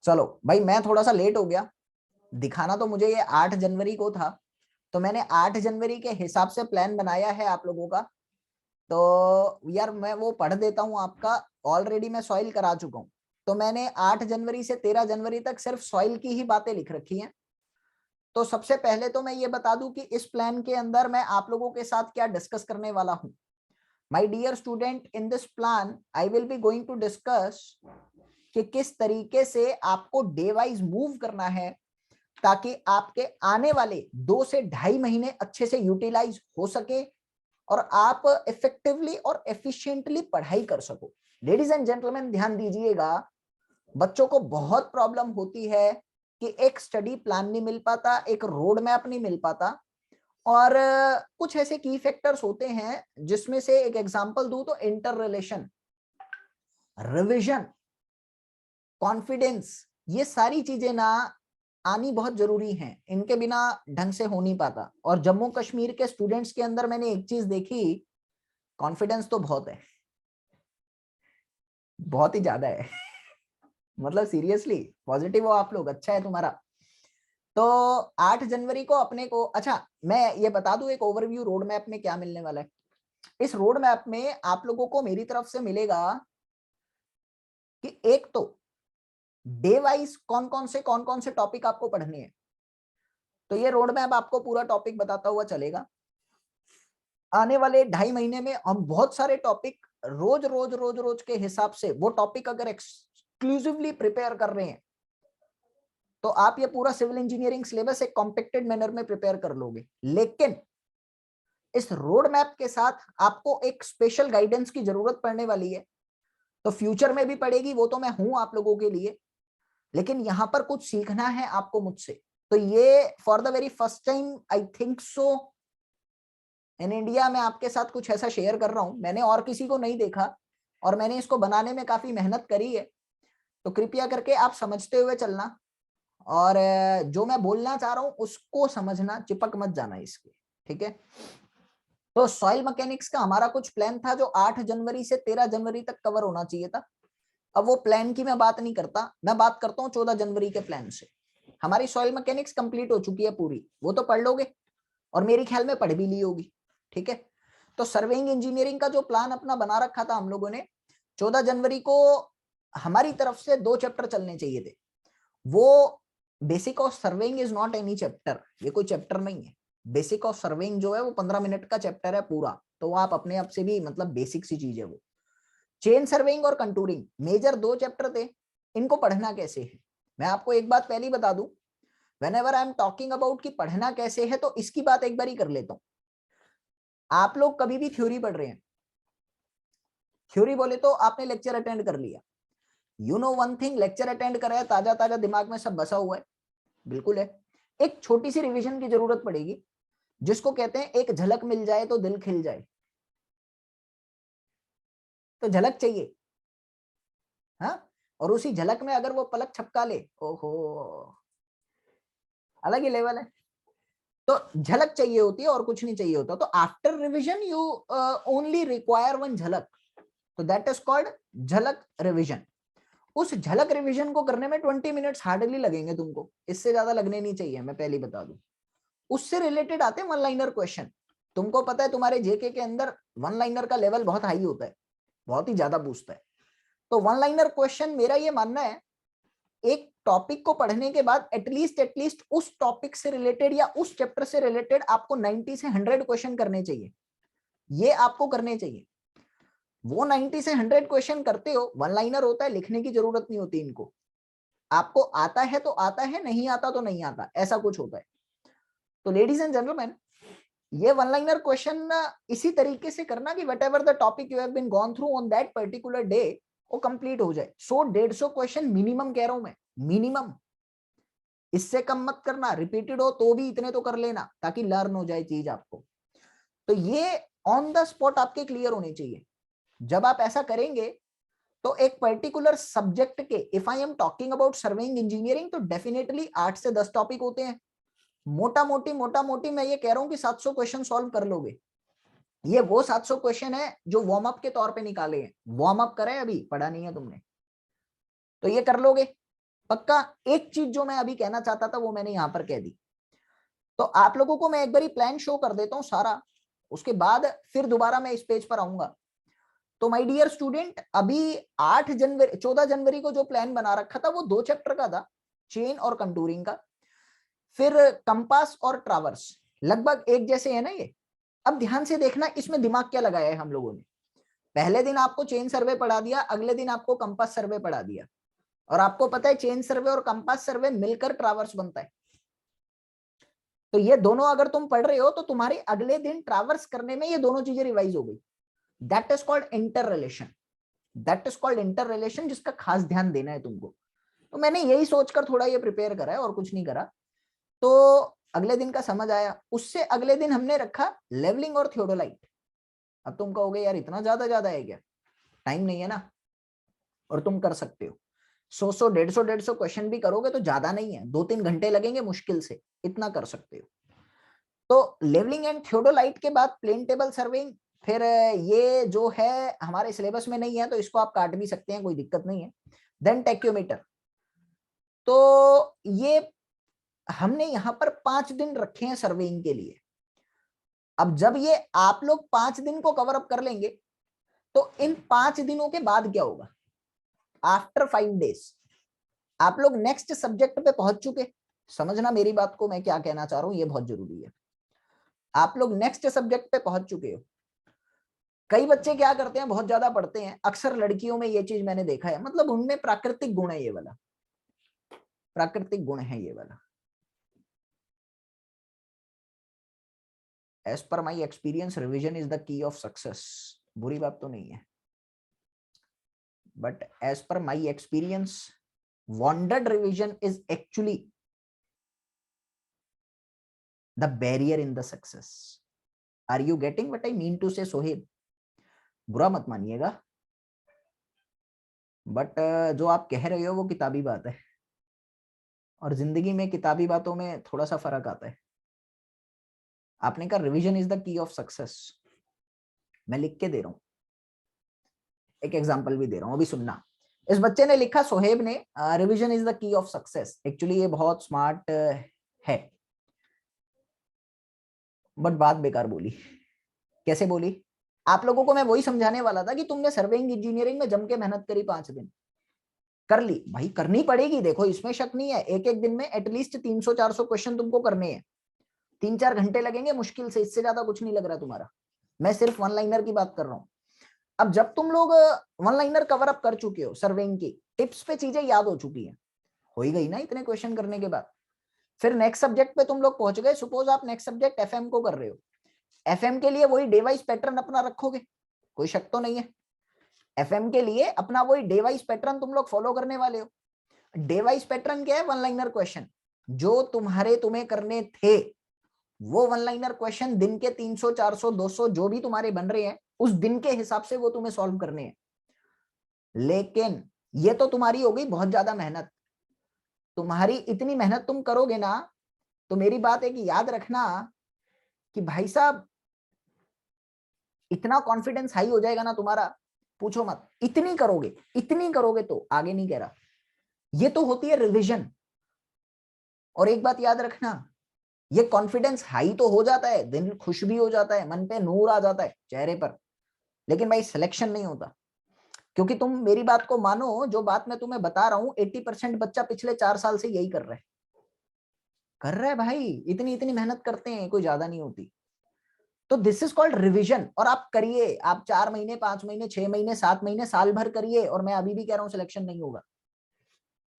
चलो भाई, मैं थोड़ा सा लेट हो गया। दिखाना तो मुझे ये 8 जनवरी को था, तो मैंने 8 जनवरी के हिसाब से प्लान बनाया है आप लोगों का। तो यार मैं वो पढ़ देता हूँ आपका। ऑलरेडी मैं सॉइल करा चुका हूँ, तो मैंने 8 जनवरी से 13 जनवरी तक सिर्फ सॉइल की ही बातें लिख रखी हैं। तो सबसे पहले तो मैं ये बता दूं कि इस प्लान के अंदर मैं आप लोगों के साथ क्या डिस्कस करने वाला हूं। My dear student, in this plan I will be going to discuss कि किस तरीके से आपको डे वाइज मूव करना है, ताकि आपके आने वाले 2 से 2.5 महीने अच्छे से यूटिलाइज हो सके और आप इफेक्टिवली और एफिशिएंटली पढ़ाई कर सको। लेडीज एंड जेंटलमैन, ध्यान दीजिएगा, बच्चों को बहुत प्रॉब्लम होती है कि एक स्टडी प्लान नहीं मिल पाता, एक रोड मैप नहीं मिल पाता, और कुछ ऐसे की फैक्टर्स होते हैं जिसमें से एक एग्जांपल दूं तो इंटर रिलेशन, रिविजन, कॉन्फिडेंस, ये सारी चीजें ना आनी बहुत जरूरी हैं। इनके बिना ढंग से हो नहीं पाता। और जम्मू कश्मीर के स्टूडेंट्स के अंदर मैंने एक चीज देखी, कॉन्फिडेंस तो बहुत है, बहुत ही ज्यादा है। मतलब सीरियसली पॉजिटिव हो आप लोग, अच्छा है तुम्हारा। तो 8 जनवरी को अपने को, अच्छा मैं ये बता दूं एक ओवरव्यू रोड मैप में क्या मिलने वाला है। इस रोड मैप में आप लोगों को मेरी तरफ से मिलेगा कि एक तो डे वाइज कौन कौन से टॉपिक आपको पढ़ने हैं। तो ये रोड मैप आपको पूरा टॉपिक बताता हुआ चलेगा। आने वाले 2.5 महीने में हम बहुत सारे टॉपिक रोज के हिसाब से, वो टॉपिक अगर एक्सक्लूसिवली प्रिपेयर कर रहे हैं तो आप ये पूरा सिविल इंजीनियरिंग सिलेबस एक कॉम्पैक्टेड मैनर में प्रिपेयर कर लोगे। लेकिन इस रोड मैप के साथ आपको एक स्पेशल गाइडेंस की जरूरत पड़ने वाली है। तो फ्यूचर में भी पड़ेगी, वो तो मैं हूं आप लोगों के लिए, लेकिन यहां पर कुछ सीखना है आपको मुझसे। तो ये for the very first time I think so in India में आपके साथ कुछ ऐसा शेयर कर रहा हूं। मैंने और किसी को नहीं देखा और मैंने इसको बनाने में काफी मेहनत करी है। तो कृपया करके आप समझते हुए चलना, और जो मैं बोलना चाह रहा हूं उसको समझना, चिपक मत जाना इसके, ठीक है। तो सॉइल मैकेनिक्स का हमारा कुछ प्लान था जो 8 जनवरी से 13 जनवरी तक कवर होना चाहिए था। अब वो प्लान की मैं बात नहीं करता, मैं बात करता हूँ 14 जनवरी के प्लान से। हमारी सॉइल मैकेनिक्स कंप्लीट हो चुकी है पूरी, वो तो पढ़ लोगे और मेरी ख्याल में पढ़ भी ली होगी, ठीक है। तो सर्वेइंग इंजीनियरिंग का जो प्लान अपना बना रखा था हम लोगों ने, 14 जनवरी को हमारी तरफ से 2 चैप्टर चलने चाहिए थे। वो basic of surveying is not any chapter, ये कोई चैप्टर नहीं है। बेसिक ऑफ सर्वेइंग जो है वो 15 मिनट का चैप्टर है पूरा, तो आप अपने आप से भी मतलब बेसिक सी चीज है वो। चेन सर्वेइंग और कंटूरिंग मेजर 2 चैप्टर थे। इनको पढ़ना कैसे है, मैं आपको एक बात पहले ही बता दूं, whenever I am talking about कि पढ़ना कैसे है, तो इसकी बात एक बार ही कर लेता हूं। आप लोग कभी भी थ्योरी पढ़ रहे हैं, थ्योरी बोले तो आपने लेक्चर अटेंड कर लिया, you know one thing, lecture attend कर रहे हैं, ताजा ताजा दिमाग में सब बसा हुआ है, बिल्कुल है। एक छोटी सी रिवीजन की जरूरत पड़ेगी, जिसको कहते हैं एक झलक मिल जाए तो दिल खिल जाए। तो झलक चाहिए, हाँ। और उसी झलक में अगर वो पलक छपका ले, ओहो, अलग ही लेवल है। तो झलक चाहिए होती है और कुछ नहीं चाहिए होता। तो after revision you only require one झलक, तो दैट इज कॉल्ड झलक रिवीजन। उस झलक रिवीजन को करने में 20 मिनट्स हार्डली लगेंगे तुमको, इससे ज्यादा लगने नहीं चाहिए, मैं पहले बता दूं। उससे रिलेटेड आते हैं वन लाइनर क्वेश्चन। तुमको पता है तुम्हारे जेके के अंदर वन लाइनर का लेवल बहुत हाई होता है, बहुत ही ज्यादा पूछता है। तो वन लाइनर क्वेश्चन, मेरा ये मानना है, एक टॉपिक को पढ़ने के बाद एटलीस्ट उस टॉपिक से रिलेटेड या उस चैप्टर से रिलेटेड आपको 90 से 100 क्वेश्चन करने चाहिए। ये आपको करने चाहिए। वो 90 से 100 क्वेश्चन करते हो, वन लाइनर होता है, लिखने की जरूरत नहीं होती इनको। आपको आता है तो आता है, नहीं आता तो नहीं आता, ऐसा कुछ होता है। तो लेडीज एंड जेंटलमैन, ये वन लाइनर क्वेश्चन इसी तरीके से करना कि whatever the topic you have been gone through on that particular day, वो कंप्लीट हो जाए। 100-150 क्वेश्चन मिनिमम कह रहा हूं मैं, मिनिमम, इससे कम मत करना। रिपीटेड हो तो भी इतने तो कर लेना, ताकि लर्न हो जाए चीज आपको। तो ये ऑन द स्पॉट आपके क्लियर होने चाहिए। जब आप ऐसा करेंगे तो एक पर्टिकुलर सब्जेक्ट के, if I am talking about surveying engineering, तो डेफिनेटली 8 से 10 टॉपिक होते हैं। मोटा मोटी मैं ये कह रहा हूं कि 700 क्वेश्चन सॉल्व कर लोगे। ये वो 700 क्वेश्चन है जो वार्म अप के तौर पे निकाले हैं, वार्म अप करे, अभी पढ़ा नहीं है तुमने, तो ये कर लोगे। पक्का। एक चीज जो मैं अभी कहना चाहता था वो मैंने यहां पर कह दी। तो आप लोगों को मैं एक बार प्लान शो कर देता हूं सारा, उसके बाद फिर दोबारा मैं इस पेज पर आऊंगा। तो माय डियर स्टूडेंट, अभी 14 जनवरी को जो प्लान बना रखा था वो 2 चैप्टर का था, चेन और कंटूरिंग का। फिर कंपास और ट्रावर्स लगभग एक जैसे है ना ये। अब ध्यान से देखना इसमें दिमाग क्या लगाया है हम लोगों ने। पहले दिन आपको चेन सर्वे पढ़ा दिया, अगले दिन आपको कंपास सर्वे पढ़ा दिया, और आपको पता है चेन सर्वे और कंपास सर्वे मिलकर ट्रावर्स बनता है। तो ये दोनों अगर तुम पढ़ रहे हो तो तुम्हारे अगले दिन ट्रावर्स करने में ये दोनों चीजें रिवाइज हो गई। That is called inter relation, that is called inter relation, जिसका खास ध्यान देना है तुमको। तो मैंने यही सोचकर थोड़ा ये प्रिपेयर करा है और कुछ नहीं करा। तो अगले दिन का समझ आया। उससे अगले दिन हमने रखा लेवलिंग और थियोडोलाइट। अब तुम कहोगे यार इतना ज्यादा है क्या? टाइम नहीं है ना, और तुम कर सकते हो। 100 150 क्वेश्चन भी करोगे तो ज्यादा नहीं है, 2-3 घंटे लगेंगे मुश्किल से, इतना कर सकते हो। तो लेवलिंग एंड थियोडोलाइट के बाद प्लेन टेबल सर्विंग। फिर ये जो है हमारे सिलेबस में नहीं है तो इसको आप काट भी सकते हैं, कोई दिक्कत नहीं है। Then tachometer. तो ये हमने यहां पर 5 दिन रखे हैं सर्वेइंग के लिए। अब जब ये आप लोग 5 दिन को कवर अप कर लेंगे तो इन 5 दिनों के बाद क्या होगा? आफ्टर 5 डेज आप लोग नेक्स्ट सब्जेक्ट पे पहुंच चुके। समझना मेरी बात को, मैं क्या कहना चाह रहा हूं, ये बहुत जरूरी है। आप लोग नेक्स्ट सब्जेक्ट पे पहुंच चुके हो। कई बच्चे क्या करते हैं, बहुत ज्यादा पढ़ते हैं, अक्सर लड़कियों में ये चीज मैंने देखा है, मतलब उनमें प्राकृतिक गुण है, ये वाला प्राकृतिक गुण है ये वाला। As per my experience revision is the key of success. बुरी बात तो नहीं है, but as per my experience wanted revision is actually the barrier in the success. Are you getting what I mean to say Sohaib? बुरा मत मानिएगा, but जो आप कह रहे हो वो किताबी बात है, और जिंदगी में किताबी बातों में थोड़ा सा फर्क आता है। आपने कहा revision is the key of success, मैं लिख के दे रहा हूं, एक एग्जांपल भी दे रहा हूं, अभी सुनना। इस बच्चे ने लिखा, सोहेब ने, revision is the key of success. Actually ये बहुत स्मार्ट है, बट बात बेकार बोली। कैसे बोली? आप लोगों को मैं वही समझाने वाला था कि तुमने सर्वेइंग इंजीनियरिंग में जम के मेहनत करी, 5 दिन कर ली भाई, करनी पड़ेगी, देखो इसमें शक नहीं है। एक एक दिन में एटलीस्ट 300-400 क्वेश्चन तुमको करने हैं, 3-4 घंटे लगेंगे मुश्किल से, इससे ज्यादा कुछ नहीं लग रहा तुम्हारा। मैं सिर्फ वन लाइनर की बात कर रहा हूं। अब जब तुम लोग वन लाइनर कवर अप कर चुके हो, सर्वेइंग की टिप्स पे चीजें याद हो चुकी हैं, हो ही गई ना इतने क्वेश्चन करने के बाद। फिर नेक्स्ट सब्जेक्ट पे तुम लोग पहुंच गए। सपोज आप नेक्स्ट सब्जेक्ट एफएम को कर रहे हो, एफएम के लिए वही डे वाइज पैटर्न अपना रखोगे, कोई शक तो नहीं है। एफएम के लिए अपना वही डे वाइज पैटर्न तुम लोग फॉलो करने वाले हो। डे वाइज पैटर्न क्या है? वन लाइनर क्वेश्चन जो तुम्हें करने थे, वो वन लाइनर क्वेश्चन दिन के 300 400 200 जो भी तुम्हारे बन रहे हैं, उस दिन के हिसाब से वो तुम्हें सॉल्व करने हैं। लेकिन ये तो तुम्हारी हो गई बहुत ज्यादा मेहनत। तुम्हारी इतनी मेहनत तुम करोगे ना, तो मेरी बात है कि याद रखना कि भाई साहब इतना कॉन्फिडेंस हाई हो जाएगा ना तुम्हारा, पूछो मत। इतनी करोगे तो आगे नहीं कह रहा। ये तो होती है रिविजन। और एक बात याद रखना, ये कॉन्फिडेंस हाई तो हो जाता है, दिन खुश भी हो जाता है, मन पे नूर आ जाता है चेहरे पर, लेकिन भाई सिलेक्शन नहीं होता। क्योंकि तुम मेरी बात को मानो, जो बात मैं तुम्हें बता रहा हूं, 80% बच्चा पिछले 4 साल से यही कर रहा है भाई। इतनी इतनी मेहनत करते हैं, कोई ज्यादा नहीं होती। तो दिस इज कॉल्ड रिविजन। और आप करिए, आप 4 महीने 5 महीने 6 महीने 7 महीने साल भर करिए, और मैं अभी भी कह रहा हूं सिलेक्शन नहीं होगा,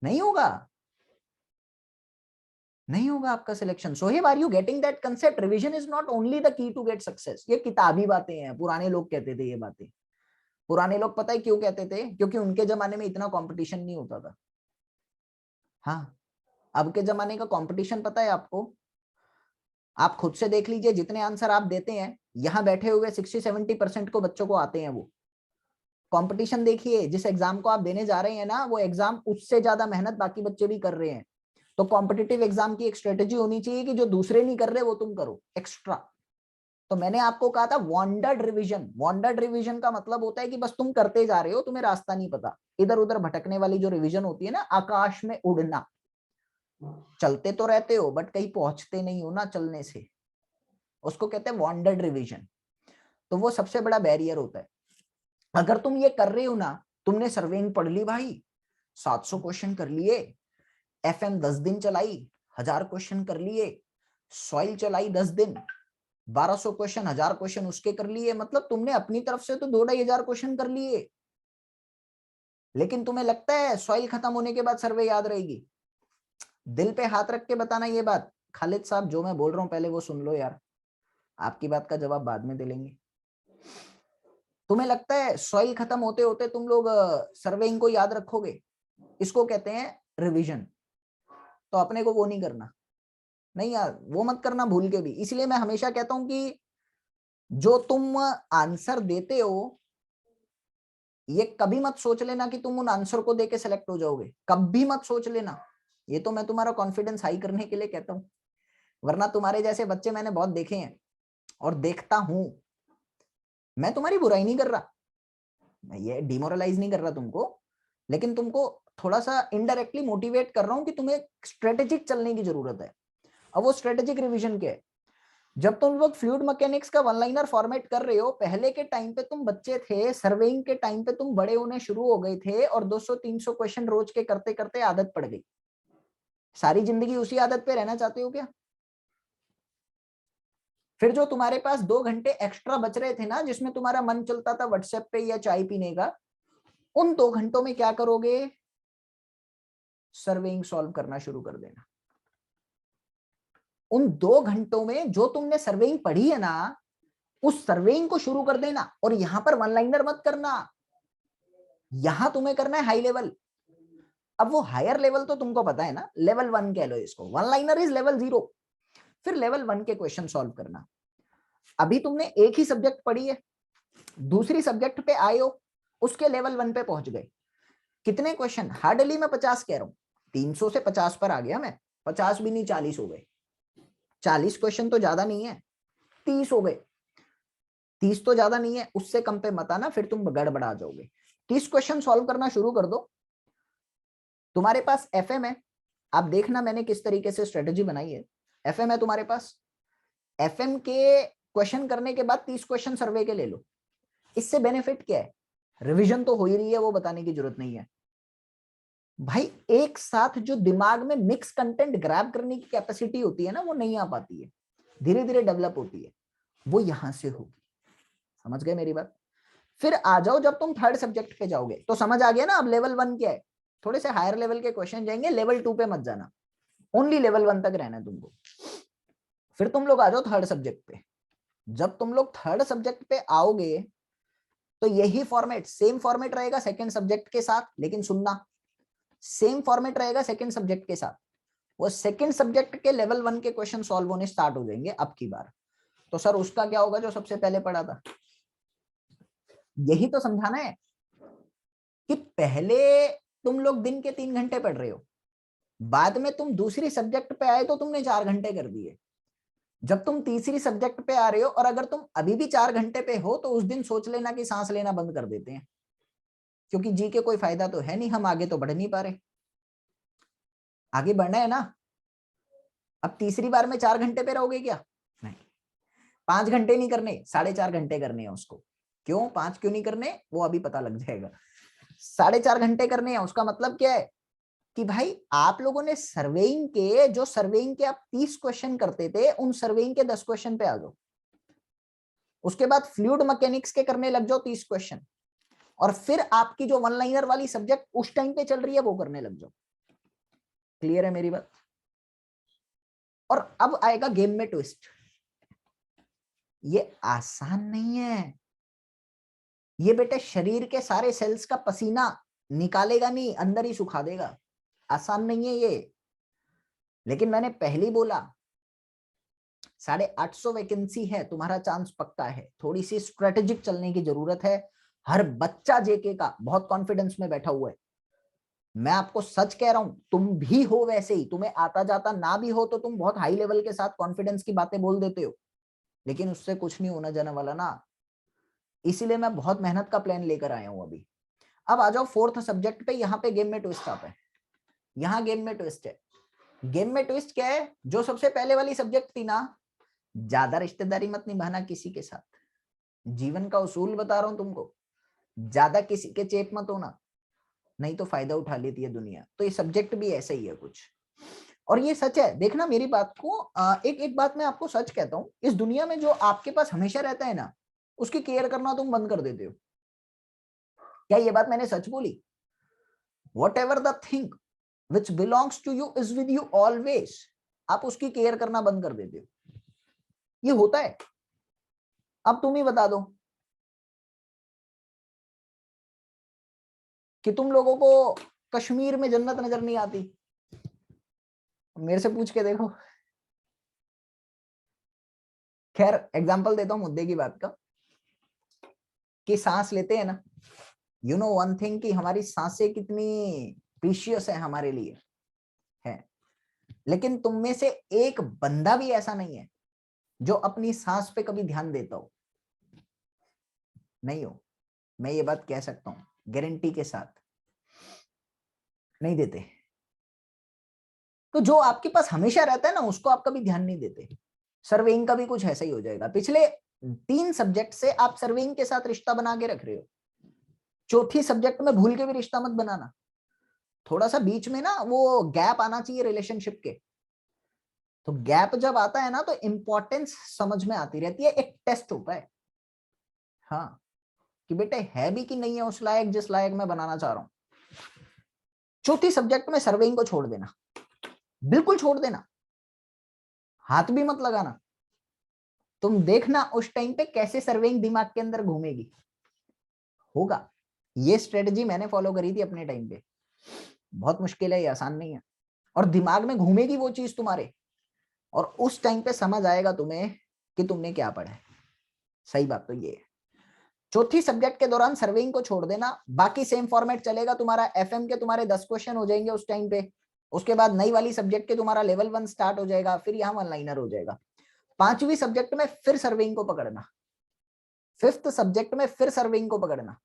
नहीं होगा, नहीं होगा आपका selection. Sohaib, are you getting that concept? Revision is not only the key to get success. ये किताबी बातें हैं, पुराने लोग कहते थे ये बातें। पुराने लोग पता है क्यों कहते थे? क्योंकि उनके जमाने में इतना कंपटीशन नहीं होता था। हाँ, अब के जमाने का कंपटीशन पता है आपको? आप खुद से देख लीजिए, जितने आंसर आप देते हैं, यहाँ बैठे हुए 60-70% को बच्चों को आते हैं वो। कंपटीशन देखिए, जिस एग्जाम को आप देने जा रहे हैं ना, वो एग्जाम उससे ज्यादा मेहनत बाकी बच्चे भी कर रहे हैं। तो कॉम्पिटिटिव एग्जाम की एक स्ट्रेटेजी होनी चाहिए कि जो दूसरे नहीं कर रहे वो तुम करो एक्स्ट्रा। तो मैंने आपको कहा था वॉन्डर्ड रिवीजन। वॉन्डर्ड रिवीजन का मतलब होता है कि बस तुम करते जा रहे हो, तुम्हें रास्ता नहीं पता, इधर उधर भटकने वाली जो रिवीजन होती है ना, आकाश में उड़ना, चलते तो रहते हो बट कहीं पहुंचते नहीं हो ना चलने से, उसको कहते हैं वॉन्डर्ड रिवीजन। तो वो सबसे बड़ा बैरियर होता है। अगर तुम ये कर रहे हो ना, तुमने सर्वेइंग पढ़ ली भाई, 700 क्वेश्चन कर लिए, एफएम 10 दिन चलाई, 1000 क्वेश्चन कर लिए, सॉइल चलाई 10 दिन, 1200 क्वेश्चन, 1000 क्वेश्चन उसके कर लिए, मतलब तुमने अपनी तरफ से तो 2-2,500 क्वेश्चन कर लिए। लेकिन तुम्हें लगता है सॉइल खत्म होने के बाद सर्वे याद रहेगी? दिल पे हाथ रख के बताना ये बात। खालिद साहब, जो मैं बोल रहा हूं पहले वो सुन लो यार, आपकी बात का जवाब बाद में दे लेंगे। तुम्हें लगता है सॉइल खत्म होते होते तुम लोग सर्वेइंग को याद रखोगे? इसको कहते हैं रिवीजन। तो अपने को वो नहीं करना, नहीं यार, वो मत करना भूल के भी। इसलिए मैं हमेशा कहता हूं कि जो तुम आंसर देते हो, ये कभी मत सोच लेना कि तुम उन आंसर को देके सेलेक्ट हो जाओगे, कभी मत सोच लेना। ये तो मैं तुम्हारा कॉन्फिडेंस हाई करने के लिए कहता हूं, वरना तुम्हारे जैसे बच्चे मैंने बहुत देखे हैं और देखता हूं। मैं तुम्हारी बुराई नहीं कर रहा, मैं ये डिमोरलाइज नहीं कर रहा तुमको, लेकिन तुमको थोड़ा सा इनडायरेक्टली मोटिवेट कर रहा हूं कि तुम्हें स्ट्रेटेजिक चलने की जरूरत है। अब वो स्ट्रेटेजिक रिवीजन क्या है? जब तुम लोग फ्लूइड मैकेनिक्स का वन लाइनर फॉर्मेट कर रहे हो, पहले के टाइम पे तुम बच्चे थे, सर्वेइंग के टाइम पे तुम बड़े होने शुरू हो गए थे और 200-300 क्वेश्चन रोज के करते करते आदत पड़ गई। सारी जिंदगी उसी आदत पे रहना चाहते हो क्या? फिर जो तुम्हारे पास 2 घंटे एक्स्ट्रा बच रहे थे ना, जिसमें तुम्हारा मन चलता था व्हाट्सएप पे या चाय पीने का, उन 2 घंटों में क्या करोगे? सर्वेइंग सॉल्व करना शुरू कर देना। उन 2 घंटों में जो तुमने सर्वेइंग पढ़ी है ना, उस सर्वेइंग को शुरू कर देना। और यहां पर वन लाइनर मत करना, यहां तुम्हें करना है हाई लेवल। अब वो हायर लेवल तो तुमको पता है ना, लेवल 1 कह लो इसको, वन लाइनर इज लेवल 0। फिर लेवल 1 के क्वेश्चन सॉल्व करना। अभी तुमने एक ही सब्जेक्ट पढ़ी है, दूसरी सब्जेक्ट पे आए हो, उसके लेवल 1 पे पहुंच गए। कितने क्वेश्चन? हार्डली मैं 50 कह रहा हूं, 300 से 50 पर आ गया मैं, 50 भी नहीं 40 हो गए। 40 क्वेश्चन तो ज्यादा नहीं है, 30 हो गए। 30 तो ज्यादा नहीं है, उससे कम पे मत आना, फिर तुम गड़बड़ा जाओगे। 30 क्वेश्चन सॉल्व करना शुरू कर दो। तुम्हारे पास एफएम है, आप देखना मैंने किस तरीके से स्ट्रेटेजी बनाई है। एफएम है तुम्हारे पास, एफएम के क्वेश्चन करने के बाद 30 क्वेश्चन सर्वे के ले लो। इससे बेनिफिट क्या है? रिवीजन तो हो ही रही है, वो बताने की जरूरत नहीं है भाई। एक साथ जो दिमाग में मिक्स कंटेंट ग्रैब करने की कैपेसिटी होती है ना, वो नहीं आ पाती है, धीरे धीरे डेवलप होती है, वो यहां से होगी। समझ गए मेरी बात? फिर आ जाओ, जब तुम थर्ड सब्जेक्ट पे जाओगे तो समझ आ गया ना अब लेवल 1 क्या है। थोड़े से हायर लेवल के क्वेश्चन जाएंगे, लेवल 2 पे मत जाना, ओनली लेवल 1 तक रहना है तुमको। फिर तुम लोग आ जाओ थर्ड सब्जेक्ट पे। जब तुम लोग थर्ड सब्जेक्ट पे आओगे तो यही फॉर्मेट, सेम फॉर्मेट रहेगा सेकंड सब्जेक्ट के साथ, लेकिन सुनना, सेम फॉर्मेट रहेगा सेकंड सब्जेक्ट के साथ। वो सेकंड सब्जेक्ट के लेवल 1 के क्वेश्चन सॉल्व होने स्टार्ट हो जाएंगे अब की बार। तो सर उसका क्या होगा जो सबसे पहले पढ़ा था? यही तो समझाना है कि पहले तुम लोग दिन के 3 घंटे पढ़ रहे हो, बाद में तुम दूसरी सब्जेक्ट पे आए तो तुमने 4 घंटे कर दिए। जब तुम तीसरी सब्जेक्ट पे आ रहे हो और अगर तुम अभी भी 4 घंटे पे हो, तो उस दिन सोच लेना कि सांस लेना बंद कर देते हैं, क्योंकि जी के कोई फायदा तो है नहीं, हम आगे तो बढ़ नहीं पा रहे। आगे बढ़ना है ना। अब तीसरी बार में 4 घंटे पे रहोगे क्या? नहीं, 5 घंटे नहीं करने, 4.5 घंटे करने हैं उसको। क्यों 5 क्यों नहीं करने, वो अभी पता लग जाएगा। 4.5 घंटे करने हैं, उसका मतलब क्या है कि भाई आप लोगों ने सर्वेइंग के, जो सर्वेइंग के आप 30 क्वेश्चन करते थे, उन सर्वेइंग के 10 क्वेश्चन पे आ जाओ। उसके बाद फ्लूइड मैकेनिक्स के करने लग जाओ 30 क्वेश्चन, और फिर आपकी जो वन लाइनर वाली सब्जेक्ट उस टाइम पे चल रही है वो करने लग जाओ। क्लियर है मेरी बात? और अब आएगा गेम में ट्विस्ट। ये आसान नहीं है, ये बेटे शरीर के सारे सेल्स का पसीना निकालेगा नहीं, अंदर ही सुखा देगा। आसान नहीं है ये। लेकिन मैंने पहले बोला 850 वैकेंसी है, तुम्हारा चांस पक्का है। थोड़ी सी स्ट्रेटेजिक चलने की जरूरत है। हर बच्चा जेके का बहुत कॉन्फिडेंस में बैठा हुआ है। मैं आपको सच कह रहा हूं, तुम भी हो वैसे ही, तुम्हें आता जाता ना भी हो तो तुम बहुत हाई लेवल के साथ कॉन्फिडेंस की बातें बोल देते हो। लेकिन उससे कुछ नहीं होना जाने वाला ना, इसीलिए मैं बहुत मेहनत का प्लान लेकर आया हूं अभी। अब आ जाओ फोर्थ सब्जेक्ट पे। यहाँ पे गेम में ट्विस्ट आता है, यहाँ गेम में ट्विस्ट है। गेम में ट्विस्ट क्या है? जो सबसे पहले वाली सब्जेक्ट थी ना, ज्यादा रिश्तेदारी मत निभाना किसी के साथ, जीवन का उसूल बता रहा हूं तुमको, ज्यादा किसी के चेप मत होना, नहीं तो फायदा उठा लेती है दुनिया। तो ये सब्जेक्ट भी ऐसा ही है कुछ, और ये सच है, देखना मेरी बात को। एक एक बात मैं आपको सच कहता हूँ, इस दुनिया में जो आपके पास हमेशा रहता है ना, उसकी केयर करना तुम बंद कर देते हो। क्या ये बात मैंने सच बोली? Whatever the thing which belongs to you is with you always, आप उसकी केयर करना बंद कर देते हो। ये होता है। अब तुम ही बता दो कि तुम लोगों को कश्मीर में जन्नत नजर नहीं आती, मेरे से पूछ के देखो। खैर एग्जांपल देता हूं मुद्दे की बात का, कि सांस लेते हैं ना, यू नो वन थिंग, कि हमारी सांसें कितनी प्रीशियस है हमारे लिए, है। लेकिन तुम में से एक बंदा भी ऐसा नहीं है जो अपनी सांस पे कभी ध्यान देता हो, नहीं हो। मैं ये बात कह सकता हूं गारंटी के साथ, नहीं देते। तो जो आपके पास हमेशा रहता है ना, उसको आप कभी ध्यान नहीं देते। सर्वेइंग का भी कुछ ऐसा ही हो जाएगा। पिछले 3 सब्जेक्ट से आप सर्वेइंग के साथ रिश्ता बना के रख रहे हो, चौथी सब्जेक्ट में भूल के भी रिश्ता मत बनाना। थोड़ा सा बीच में ना वो गैप आना चाहिए रिलेशनशिप के। तो गैप जब आता है ना, तो इंपॉर्टेंस समझ में आती रहती है, एक टेस्ट होता है, हाँ, कि बेटे है भी कि नहीं है उस लायक जिस लायक मैं बनाना चाह रहा हूं। चौथी सब्जेक्ट में सर्वेइंग को छोड़ देना, बिल्कुल छोड़ देना, हाथ भी मत लगाना। तुम देखना उस टाइम पे कैसे सर्वेइंग दिमाग के अंदर घूमेगी, होगा। ये स्ट्रेटजी मैंने फॉलो करी थी अपने टाइम पे, बहुत मुश्किल है, ये आसान नहीं है। और दिमाग में घूमेगी वो चीज तुम्हारे, और उस टाइम पे समझ आएगा तुम्हें कि तुमने क्या पढ़ा है। सही बात तो ये है। चौथी सब्जेक्ट के दौरान सर्वेइंग को छोड़ देना, बाकी सेम फॉर्मेट चलेगा तुम्हारा। एफएम के तुम्हारे 10 क्वेश्चन हो जाएंगे उस टाइम पे, उसके बाद नई वाली सब्जेक्ट के तुम्हारा लेवल 1 स्टार्ट हो जाएगा, फिर यहाँ वन लाइनर हो जाएगा। 5वीं सब्जेक्ट में फिर सर्वेइंग को पकड़ना, 5th सब्जेक्ट में फिर सर्वेइंग को पकड़ना,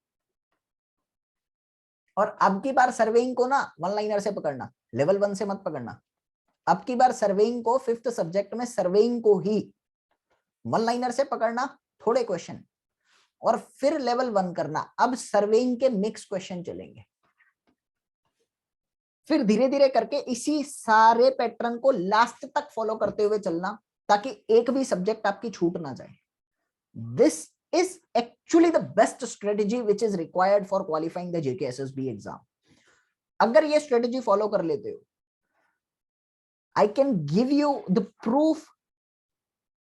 और अब की बार सर्वेइंग को ना वन लाइनर से पकड़ना, लेवल 1 से मत पकड़ना। अब की बार सर्वेइंग को 5th सब्जेक्ट में सर्वेइंग को ही वन लाइनर से पकड़ना, थोड़े क्वेश्चन, और फिर लेवल 1 करना। अब सर्वेइंग के मिक्स क्वेश्चन चलेंगे, फिर धीरे धीरे करके इसी सारे पैटर्न को लास्ट तक फॉलो करते हुए चलना, ताकि एक भी सब्जेक्ट आपकी छूट ना जाए। This is actually the best strategy which is required for qualifying the JK SSB exam. अगर ये स्ट्रेटेजी फॉलो कर लेते हो, I can give you the proof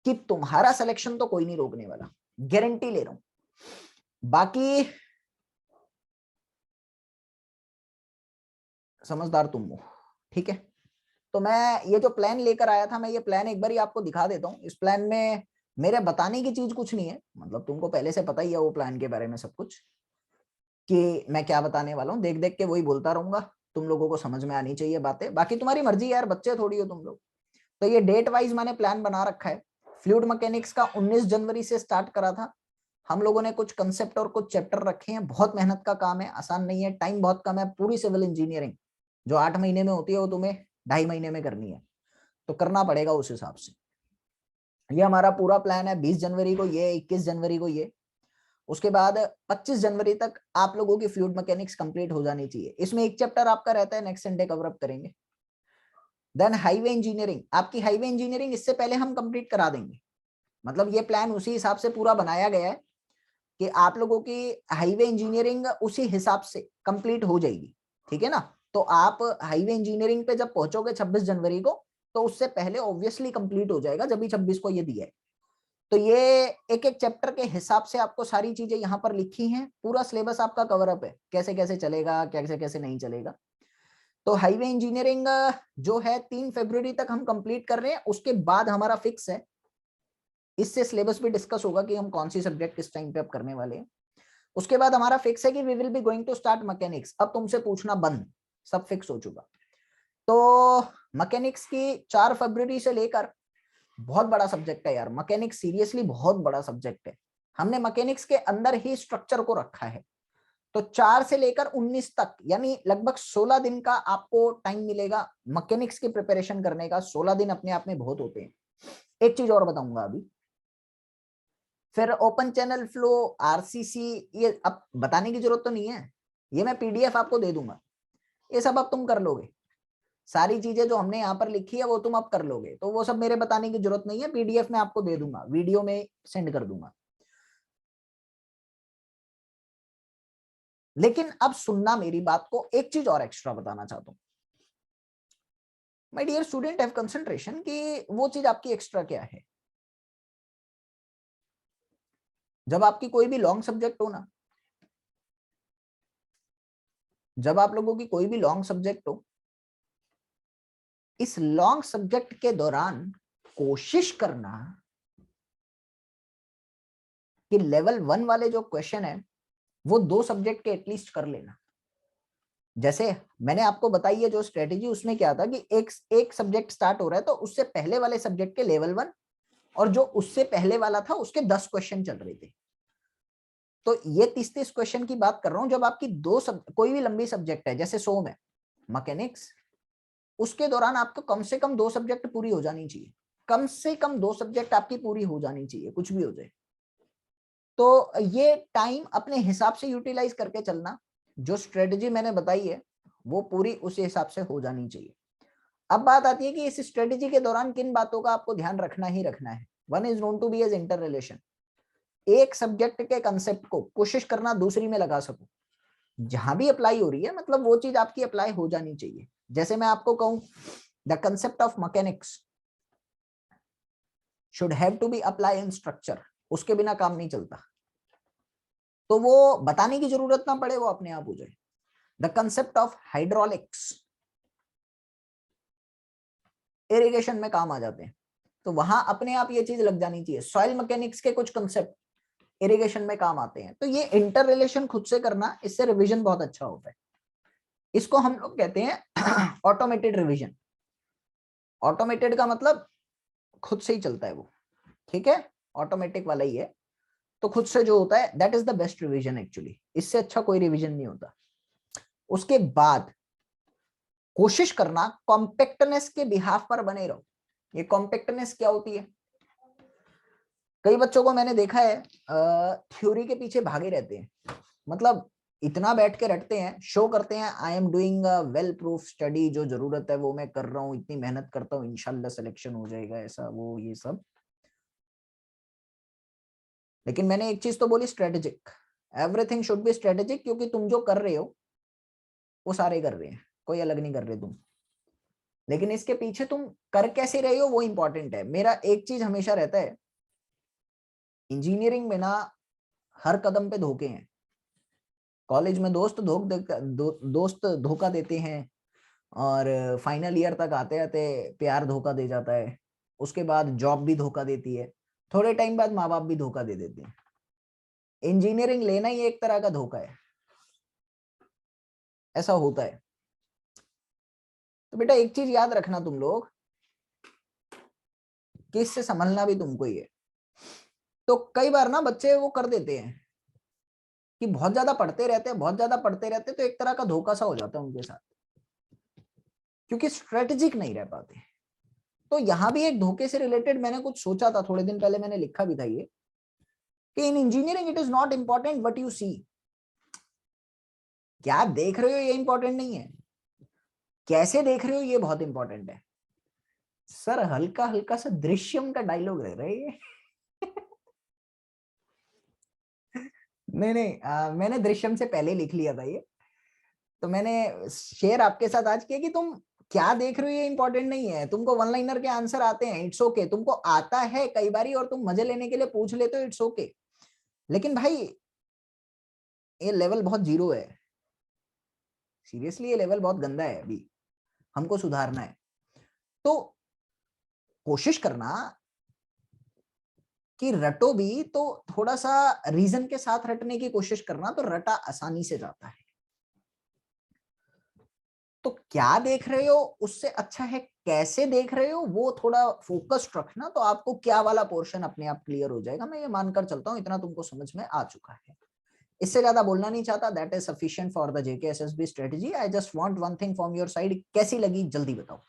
कि तुम्हारा सिलेक्शन तो कोई नहीं रोकने वाला, गारंटी ले रहा हूं। बाकी समझदार तुम हो, ठीक है। तो मैं ये जो प्लान लेकर आया था, मैं ये प्लान एक बार ही आपको दिखा देता हूँ। इस प्लान में मेरे बताने की चीज कुछ नहीं है, मतलब तुमको पहले से पता ही है वो प्लान के बारे में सब कुछ, कि मैं क्या बताने वाला हूँ। देख देख के वही बोलता रहूंगा, तुम लोगों को समझ में आनी चाहिए बातें। बाकी तुम्हारी मर्जी यार, बच्चे थोड़ी हो तुम लोग। तो ये डेट वाइज मैंने प्लान बना रखा है। फ्लूइड मैकेनिक्स का 19 जनवरी से स्टार्ट करा था। हम लोगों ने कुछ कंसेप्ट और कुछ चैप्टर रखे हैं। बहुत मेहनत का काम है, आसान नहीं है, टाइम बहुत कम है। पूरी सिविल इंजीनियरिंग जो 8 महीने में होती है, वो तुम्हें 2.5 महीने में करनी है, तो करना पड़ेगा उस हिसाब से। ये हमारा पूरा प्लान है। 20 जनवरी को ये, 21 जनवरी को ये, उसके बाद 25 जनवरी तक आप लोगों की फ्लूइड मैकेनिक्स कंप्लीट हो जानी चाहिए। इसमें एक चैप्टर आपका रहता है, नेक्स्ट संडे कवर अप करेंगे। देन हाईवे इंजीनियरिंग, आपकी हाईवे इंजीनियरिंग इससे पहले हम कंप्लीट करा देंगे। मतलब ये प्लान उसी हिसाब से पूरा बनाया गया है कि आप लोगों की हाईवे इंजीनियरिंग उसी हिसाब से कंप्लीट हो जाएगी, ठीक है ना। तो आप हाईवे इंजीनियरिंग पे जब पहुंचोगे 26 जनवरी को, तो उससे पहले ऑब्वियसली कंप्लीट हो जाएगा, जब भी 26 को ये दिया है। तो ये एक एक चैप्टर के हिसाब से आपको सारी चीजें यहाँ पर लिखी हैं। पूरा सिलेबस आपका कवर अप है, कैसे कैसे चलेगा, कैसे कैसे नहीं चलेगा। तो हाईवे इंजीनियरिंग जो है 3 फरवरी तक हम कंप्लीट कर रहे हैं। उसके बाद हमारा फिक्स है, इससे सिलेबस भी डिस्कस होगा कि हम कौन सी सब्जेक्ट किस टाइम पे अब करने वाले हैं। उसके बाद हमारा फिक्स है कि we will be going to start mechanics. अब तुमसे पूछना बंद, सब फिक्स हो चुका। तो मैकेनिक्स की 4 फरवरी से लेकर बहुत बड़ा सब्जेक्ट है यार मैकेनिक्स, सीरियसली बहुत बड़ा सब्जेक्ट है। हमने मैकेनिक्स के अंदर ही स्ट्रक्चर को रखा है। तो 4 से लेकर 19 तक यानी लगभग 16 दिन का आपको टाइम मिलेगा मैकेनिक्स की प्रिपरेशन करने का। 16 दिन अपने आप में बहुत होते हैं। एक चीज और बताऊंगा अभी, फिर ओपन चैनल फ्लो, आरसीसी, ये अब बताने की जरूरत तो नहीं है, ये मैं पीडीएफ आपको दे दूंगा, ये सब अब तुम कर लोगे। सारी चीजें जो हमने यहाँ पर लिखी है वो तुम अब कर लोगे, तो वो सब मेरे बताने की जरूरत नहीं है, पीडीएफ में आपको दे दूंगा, वीडियो में सेंड कर दूंगा। लेकिन अब सुनना मेरी बात को, एक चीज और एक्स्ट्रा बताना चाहता हूं my dear student, have concentration कि वो चीज आपकी एक्स्ट्रा क्या है। जब आपकी कोई भी लॉन्ग सब्जेक्ट हो ना, जब आप लोगों की कोई भी लॉन्ग सब्जेक्ट हो, इस लॉन्ग सब्जेक्ट के दौरान कोशिश करना कि लेवल 1 वाले जो क्वेश्चन है वो 2 सब्जेक्ट के एटलीस्ट कर लेना। जैसे मैंने आपको बताई है जो स्ट्रेटेजी, उसमें क्या था कि एक सब्जेक्ट स्टार्ट हो रहा है तो उससे पहले वाले सब्जेक्ट के लेवल 1 और जो उससे पहले वाला था उसके 10 क्वेश्चन चल रहे थे। तो ये 30-30 क्वेश्चन की बात कर रहा हूं। जब आपकी कोई भी लंबी सब्जेक्ट है जैसे 100 में मैकेनिक्स, उसके दौरान आपको कम से कम 2 सब्जेक्ट पूरी हो जानी चाहिए, कम से कम 2 सब्जेक्ट आपकी पूरी हो जानी चाहिए, कुछ भी हो जाए। तो ये टाइम अपने हिसाब से यूटिलाइज करके चलना, जो स्ट्रेटजी मैंने बताई है वो पूरी उसी हिसाब से हो जानी चाहिए। अब बात आती है कि इस स्ट्रेटजी के दौरान किन बातों का आपको ध्यान रखना ही रखना है। One is known to be as inter relation. एक सब्जेक्ट के कंसेप्ट को कोशिश करना दूसरी में लगा सको, जहां भी अप्लाई हो रही है मतलब वो चीज आपकी अप्लाई हो जानी चाहिए। जैसे मैं आपको कहूं the concept of mechanics should have to be apply in structure, उसके बिना काम नहीं चलता। तो वो बताने की जरूरत ना पड़े, वो अपने आप हो जाए। The concept of hydraulics irrigation में काम आ जाते हैं, तो वहां अपने आप ये चीज लग जानी चाहिए। सॉइल मैकेनिक्स के कुछ कंसेप्ट इरिगेशन में काम आते हैं। तो ये इंटर रिलेशन खुद से करना, इससे रिवीजन बहुत अच्छा होता है। इसको हम लोग कहते हैं ऑटोमेटेड रिवीजन। ऑटोमेटेड का मतलब खुद से ही चलता है वो, ठीक है, ऑटोमेटिक वाला ही है। तो खुद से जो होता है that is the best revision actually, इससे अच्छा कोई रिवीजन नहीं होता। उसके बाद कोशिश करना कॉम्पैक्टनेस के बिहाफ पर बने रहो। ये कॉम्पैक्टनेस क्या होती है? कई बच्चों को मैंने देखा है थ्योरी के पीछे भागे रहते हैं, मतलब इतना बैठ के रटते हैं, शो करते हैं I am doing a well proof study, जो जरूरत है वो मैं कर रहा हूँ, इतनी मेहनत करता हूँ, इंशाल्लाह सिलेक्शन हो जाएगा, ऐसा वो ये सब। लेकिन मैंने एक चीज तो बोली, strategic, everything should be strategic, क्योंकि तुम जो कर रहे हो वो सारे कर रहे हैं, कोई अलग नहीं कर रहे तुम। लेकिन इसके पीछे तुम कर कैसे रहे हो वो इंपॉर्टेंट है। मेरा एक चीज हमेशा रहता है, इंजीनियरिंग में ना हर कदम पे धोखे हैं। कॉलेज में दोस्त धोखा देते हैं, और फाइनल ईयर तक आते आते प्यार धोखा दे जाता है, उसके बाद जॉब भी धोखा देती है, थोड़े टाइम बाद माँ बाप भी धोखा दे देते हैं। इंजीनियरिंग लेना ही एक तरह का धोखा है, ऐसा होता है। तो बेटा एक चीज याद रखना तुम लोग कि इससे संभलना भी तुमको ही है। तो कई बार ना बच्चे वो कर देते हैं कि बहुत ज्यादा पढ़ते रहते हैं, बहुत ज्यादा पढ़ते रहते हैं, तो एक तरह का धोखा सा हो जाता है उनके साथ, क्योंकि स्ट्रेटेजिक नहीं रह पाते। तो यहाँ भी एक धोखे से रिलेटेड मैंने कुछ सोचा था, थोड़े दिन पहले मैंने लिखा भी था ये, कि in engineering it is not important what you see. क्या देख रहे हो ये इंपॉर्टेंट नहीं है, कैसे देख रहे हो ये बहुत इंपॉर्टेंट है। सर हल्का हल्का सा दृश्यम का डायलॉग रह रहा है ये नहीं नहीं, मैंने दृश्यम से पहले लिख लिया था ये, तो मैंने शेयर आपके साथ आज किया कि तुम क्या देख रहे हो ये इंपॉर्टेंट नहीं है। तुमको वन लाइनर के आंसर आते हैं, इट्स ओके, तुमको आता है कई बारी और तुम मजे लेने के लिए पूछ लेते हो, इट्स ओके। लेकिन भाई ये लेवल बहुत जीरो है, सीरियसली ये लेवल बहुत गंदा है, अभी हमको सुधारना है। तो कोशिश करना कि रटो भी तो थोड़ा सा रीजन के साथ रटने की कोशिश करना, तो रटा आसानी से जाता है। तो क्या देख रहे हो उससे अच्छा है कैसे देख रहे हो, वो थोड़ा फोकस्ड रखना, तो आपको क्या वाला पोर्शन अपने आप क्लियर हो जाएगा। मैं ये मानकर चलता हूँ इतना तुमको समझ में आ चुका है। इससे ज्यादा बोलना नहीं चाहता, that is sufficient for the JK SSB strategy. I just want one thing from your side, कैसी लगी जल्दी बताओ।